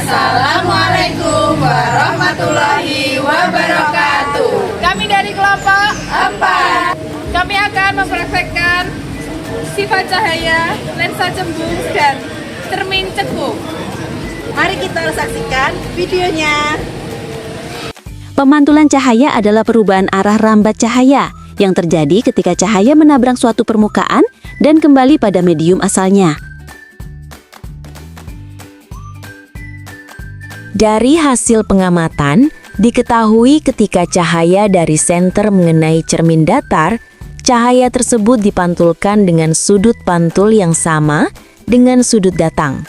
Assalamualaikum warahmatullahi wabarakatuh. Kami dari kelompok 4. kami akan mempraktekkan sifat cahaya, lensa cembung, dan cermin cekung. Mari kita saksikan videonya. Pemantulan cahaya adalah perubahan arah rambat cahaya yang terjadi ketika cahaya menabrak suatu permukaan dan kembali pada medium asalnya. Dari hasil pengamatan, diketahui ketika cahaya dari senter mengenai cermin datar, cahaya tersebut dipantulkan dengan sudut pantul yang sama dengan sudut datang.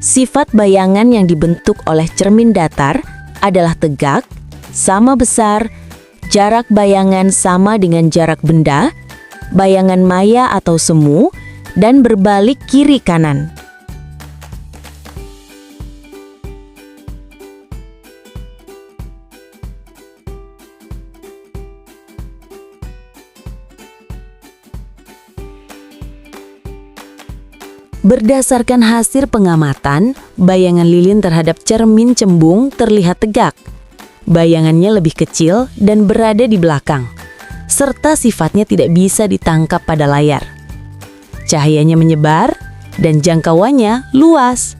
Sifat bayangan yang dibentuk oleh cermin datar adalah tegak, sama besar, jarak bayangan sama dengan jarak benda, bayangan maya atau semu, dan berbalik kiri kanan. Berdasarkan hasil pengamatan, bayangan lilin terhadap cermin cembung terlihat tegak. Bayangannya lebih kecil dan berada di belakang, serta sifatnya tidak bisa ditangkap pada layar. Cahayanya menyebar dan jangkauannya luas.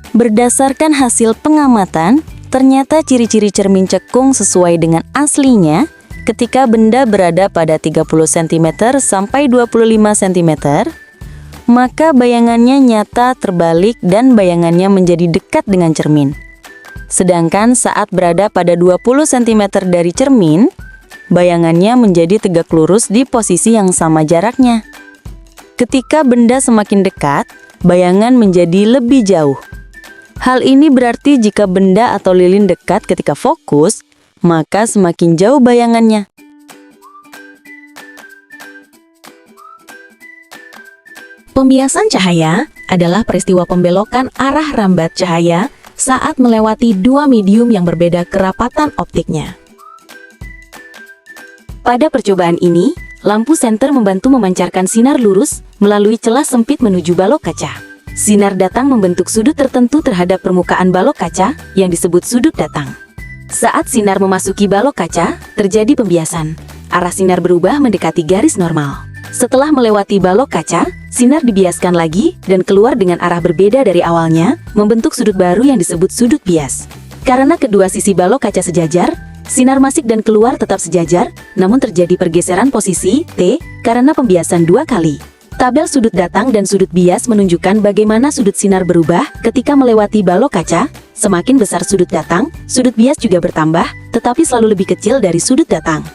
Berdasarkan hasil pengamatan, ternyata ciri-ciri cermin cekung sesuai dengan aslinya ketika benda berada pada 30 cm sampai 25 cm, maka bayangannya nyata terbalik dan bayangannya menjadi dekat dengan cermin. Sedangkan saat berada pada 20 cm dari cermin, bayangannya menjadi tegak lurus di posisi yang sama jaraknya. Ketika benda semakin dekat, bayangan menjadi lebih jauh. Hal ini berarti jika benda atau lilin dekat ketika fokus, maka semakin jauh bayangannya. Pembiasan cahaya adalah peristiwa pembelokan arah rambat cahaya saat melewati dua medium yang berbeda kerapatan optiknya. Pada percobaan ini, lampu senter membantu memancarkan sinar lurus melalui celah sempit menuju balok kaca. Sinar datang membentuk sudut tertentu terhadap permukaan balok kaca yang disebut sudut datang. Saat sinar memasuki balok kaca, terjadi pembiasan. Arah sinar berubah mendekati garis normal. Setelah melewati balok kaca, sinar dibiaskan lagi dan keluar dengan arah berbeda dari awalnya, membentuk sudut baru yang disebut sudut bias. Karena kedua sisi balok kaca sejajar, sinar masuk dan keluar tetap sejajar, namun terjadi pergeseran posisi T karena pembiasan dua kali. Tabel sudut datang dan sudut bias menunjukkan bagaimana sudut sinar berubah ketika melewati balok kaca. Semakin besar sudut datang, sudut bias juga bertambah, tetapi selalu lebih kecil dari sudut datang.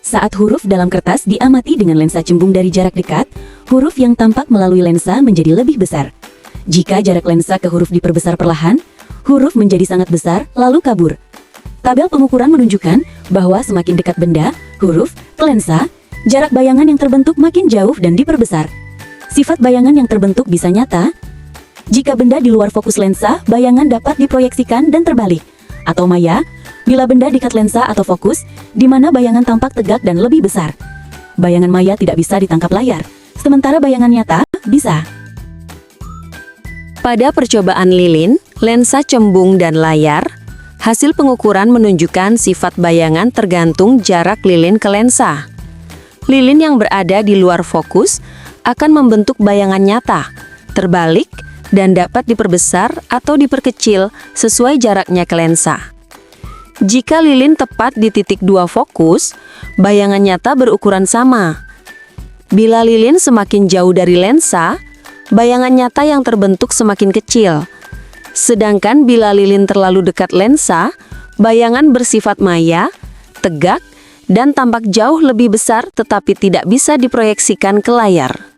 Saat huruf dalam kertas diamati dengan lensa cembung dari jarak dekat, huruf yang tampak melalui lensa menjadi lebih besar. Jika jarak lensa ke huruf diperbesar perlahan, huruf menjadi sangat besar, lalu kabur. Tabel pengukuran menunjukkan bahwa semakin dekat benda, huruf, ke lensa, jarak bayangan yang terbentuk makin jauh dan diperbesar. Sifat bayangan yang terbentuk bisa nyata. Jika benda di luar fokus lensa, bayangan dapat diproyeksikan dan terbalik. Atau maya, bila benda dekat lensa atau fokus, di mana bayangan tampak tegak dan lebih besar. Bayangan maya tidak bisa ditangkap layar, sementara bayangan nyata bisa. Pada percobaan lilin, lensa cembung dan layar, hasil pengukuran menunjukkan sifat bayangan tergantung jarak lilin ke lensa. Lilin yang berada di luar fokus akan membentuk bayangan nyata, terbalik, dan dapat diperbesar atau diperkecil sesuai jaraknya ke lensa. Jika lilin tepat di titik dua fokus, bayangan nyata berukuran sama. Bila lilin semakin jauh dari lensa, bayangan nyata yang terbentuk semakin kecil. Sedangkan bila lilin terlalu dekat lensa, bayangan bersifat maya, tegak, dan tampak jauh lebih besar tetapi tidak bisa diproyeksikan ke layar.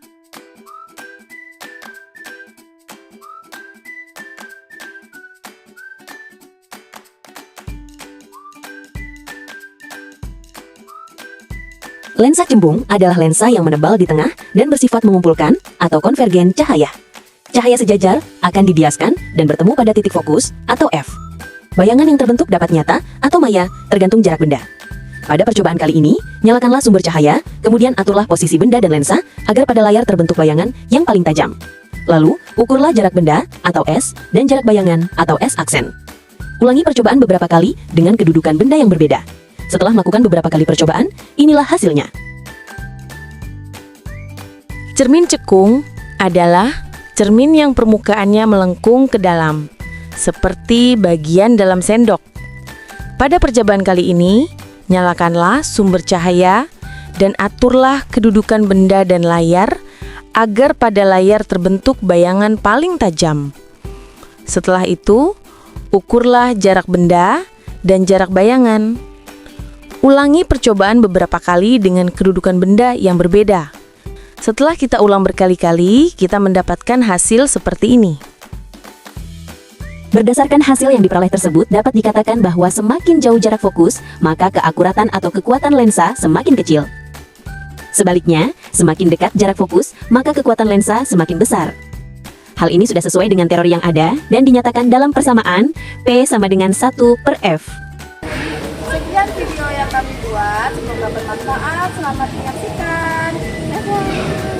Lensa cembung adalah lensa yang menebal di tengah dan bersifat mengumpulkan atau konvergen cahaya. Cahaya sejajar akan dibiaskan dan bertemu pada titik fokus atau F. Bayangan yang terbentuk dapat nyata atau maya, tergantung jarak benda. Pada percobaan kali ini, nyalakanlah sumber cahaya, kemudian aturlah posisi benda dan lensa agar pada layar terbentuk bayangan yang paling tajam. Lalu, ukurlah jarak benda atau S dan jarak bayangan atau S aksen. Ulangi percobaan beberapa kali dengan kedudukan benda yang berbeda. Setelah melakukan beberapa kali percobaan, inilah hasilnya. Cermin cekung adalah cermin yang permukaannya melengkung ke dalam, seperti bagian dalam sendok. Pada percobaan kali ini, nyalakanlah sumber cahaya dan aturlah kedudukan benda dan layar agar pada layar terbentuk bayangan paling tajam. Setelah itu, ukurlah jarak benda dan jarak bayangan. Ulangi percobaan beberapa kali dengan kedudukan benda yang berbeda. Setelah kita ulang berkali-kali, kita mendapatkan hasil seperti ini. Berdasarkan hasil yang diperoleh tersebut, dapat dikatakan bahwa semakin jauh jarak fokus, maka keakuratan atau kekuatan lensa semakin kecil. Sebaliknya, semakin dekat jarak fokus, maka kekuatan lensa semakin besar. Hal ini sudah sesuai dengan teori yang ada dan dinyatakan dalam persamaan P sama dengan 1/F. Sekian video yang kami buat, semoga bermanfaat. Selamat menyaksikan. Dadah.